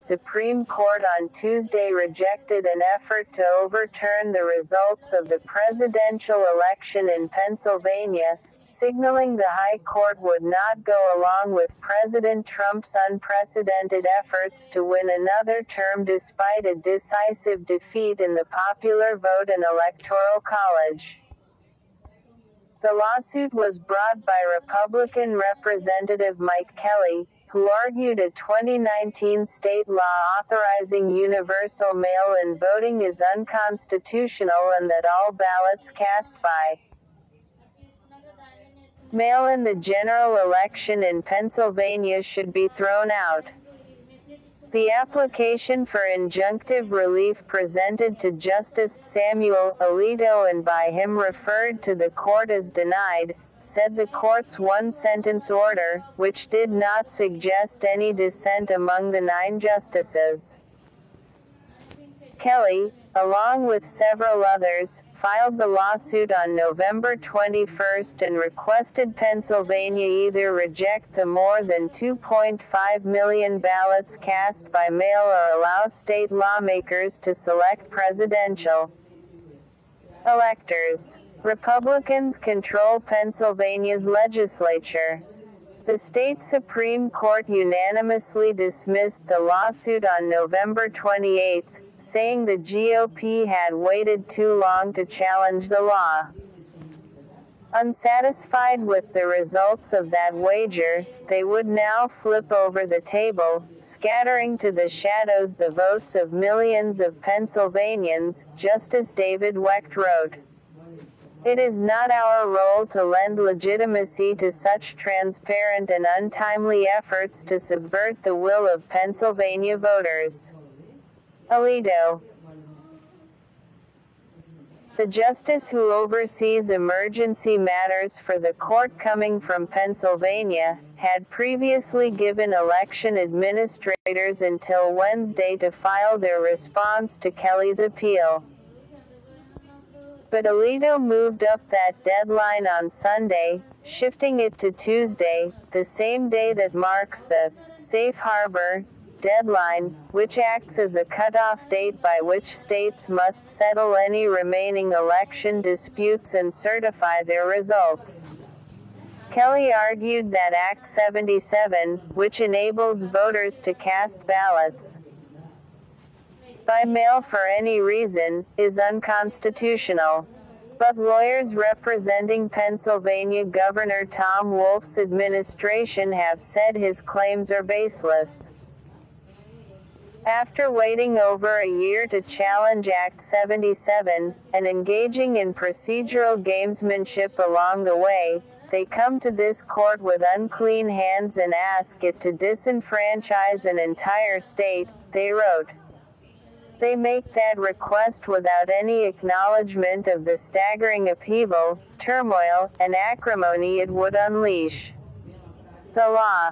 Supreme Court on Tuesday rejected an effort to overturn the results of the presidential election in Pennsylvania, signaling the High Court would not go along with President Trump's unprecedented efforts to win another term despite a decisive defeat in the popular vote and Electoral College. The lawsuit was brought by Republican Representative Mike Kelly, who argued a 2019 state law authorizing universal mail-in voting is unconstitutional and that all ballots cast by mail in the general election in Pennsylvania should be thrown out. The application for injunctive relief presented to Justice Samuel Alito and by him referred to the court as denied, said the court's one-sentence order, which did not suggest any dissent among the 9 justices. Kelly, along with several others, filed the lawsuit on November 21 and requested Pennsylvania either reject the more than 2.5 million ballots cast by mail or allow state lawmakers to select presidential electors. Republicans control Pennsylvania's legislature. The state Supreme Court unanimously dismissed the lawsuit on November 28, saying the GOP had waited too long to challenge the law. Unsatisfied with the results of that wager, they would now flip over the table, scattering to the shadows the votes of millions of Pennsylvanians, Justice David Wecht wrote. It is not our role to lend legitimacy to such transparent and untimely efforts to subvert the will of Pennsylvania voters. Alito. The justice who oversees emergency matters for the court coming from Pennsylvania, had previously given election administrators until Wednesday to file their response to Kelly's appeal. But Alito moved up that deadline on Sunday, shifting it to Tuesday, the same day that marks the safe harbor deadline, which acts as a cutoff date by which states must settle any remaining election disputes and certify their results. Kelly argued that Act 77, which enables voters to cast ballots by mail for any reason, is unconstitutional. But lawyers representing Pennsylvania Governor Tom Wolf's administration have said his claims are baseless. After waiting over a year to challenge Act 77, and engaging in procedural gamesmanship along the way, they come to this court with unclean hands and ask it to disenfranchise an entire state, they wrote. They make that request without any acknowledgement of the staggering upheaval, turmoil, and acrimony it would unleash. The law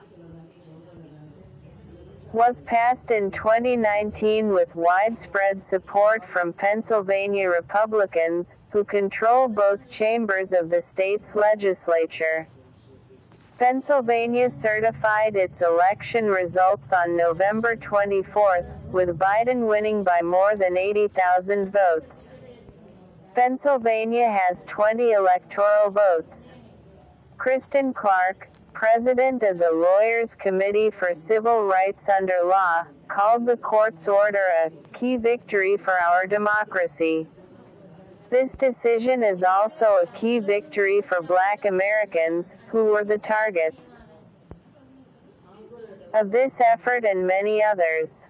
was passed in 2019 with widespread support from Pennsylvania Republicans, who control both chambers of the state's legislature. Pennsylvania certified its election results on November 24, with Biden winning by more than 80,000 votes. Pennsylvania has 20 electoral votes. Kristen Clarke, president of the Lawyers Committee for Civil Rights under Law, called the court's order a key victory for our democracy. This decision is also a key victory for Black Americans, who were the targets of this effort and many others.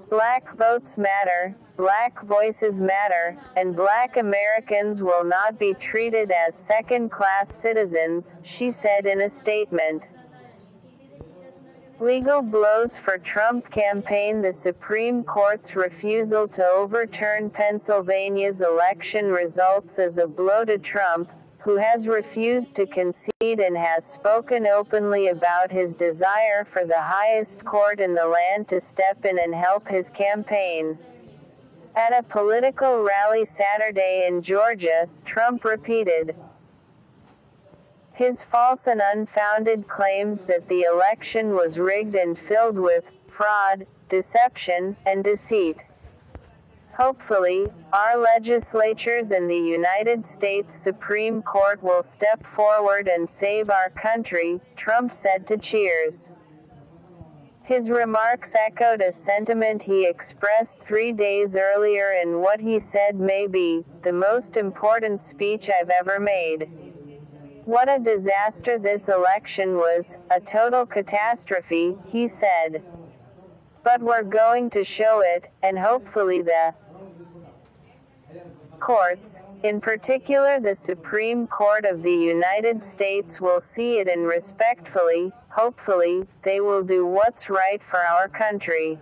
Black votes matter, Black voices matter, and Black Americans will not be treated as second-class citizens, she said in a statement. Legal blows for Trump campaign. The Supreme Court's refusal to overturn Pennsylvania's election results as a blow to Trump, who has refused to concede and has spoken openly about his desire for the highest court in the land to step in and help his campaign. At a political rally Saturday in Georgia, Trump repeated his false and unfounded claims that the election was rigged and filled with fraud, deception, and deceit. Hopefully, our legislatures and the United States Supreme Court will step forward and save our country, Trump said to Cheers. His remarks echoed a sentiment he expressed 3 days earlier in what he said may be the most important speech I've ever made. What a disaster this election was, a total catastrophe, he said. But we're going to show it, and hopefully the courts, in particular the Supreme Court of the United States, will see it, and respectfully, hopefully, they will do what's right for our country.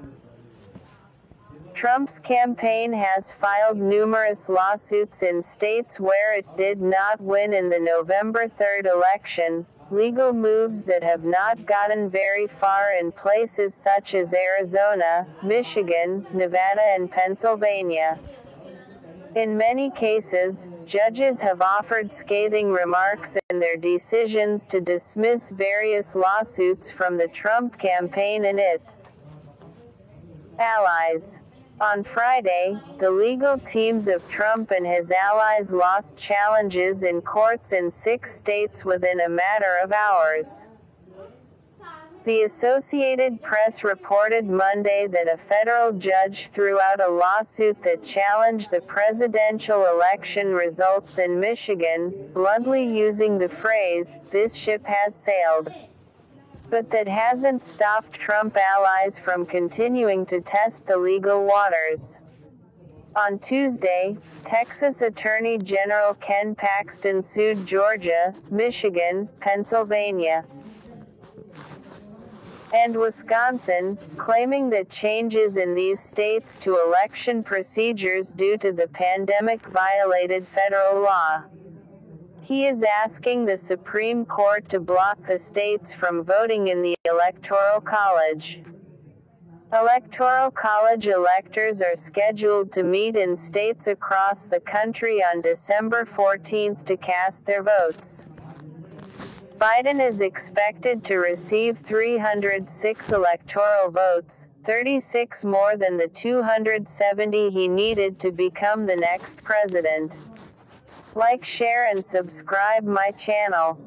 Trump's campaign has filed numerous lawsuits in states where it did not win in the November 3rd election, legal moves that have not gotten very far in places such as Arizona, Michigan, Nevada, and Pennsylvania. In many cases, judges have offered scathing remarks in their decisions to dismiss various lawsuits from the Trump campaign and its allies. On Friday, the legal teams of Trump and his allies lost challenges in courts in 6 states within a matter of hours. The Associated Press reported Monday that a federal judge threw out a lawsuit that challenged the presidential election results in Michigan, bluntly using the phrase, "This ship has sailed." But that hasn't stopped Trump allies from continuing to test the legal waters. On Tuesday, Texas Attorney General Ken Paxton sued Georgia, Michigan, Pennsylvania, and Wisconsin, claiming that changes in these states to election procedures due to the pandemic violated federal law. He is asking the Supreme Court to block the states from voting in the Electoral College. Electoral College electors are scheduled to meet in states across the country on December 14 to cast their votes. Biden is expected to receive 306 electoral votes, 36 more than the 270 he needed to become the next president. Like, share and subscribe my channel.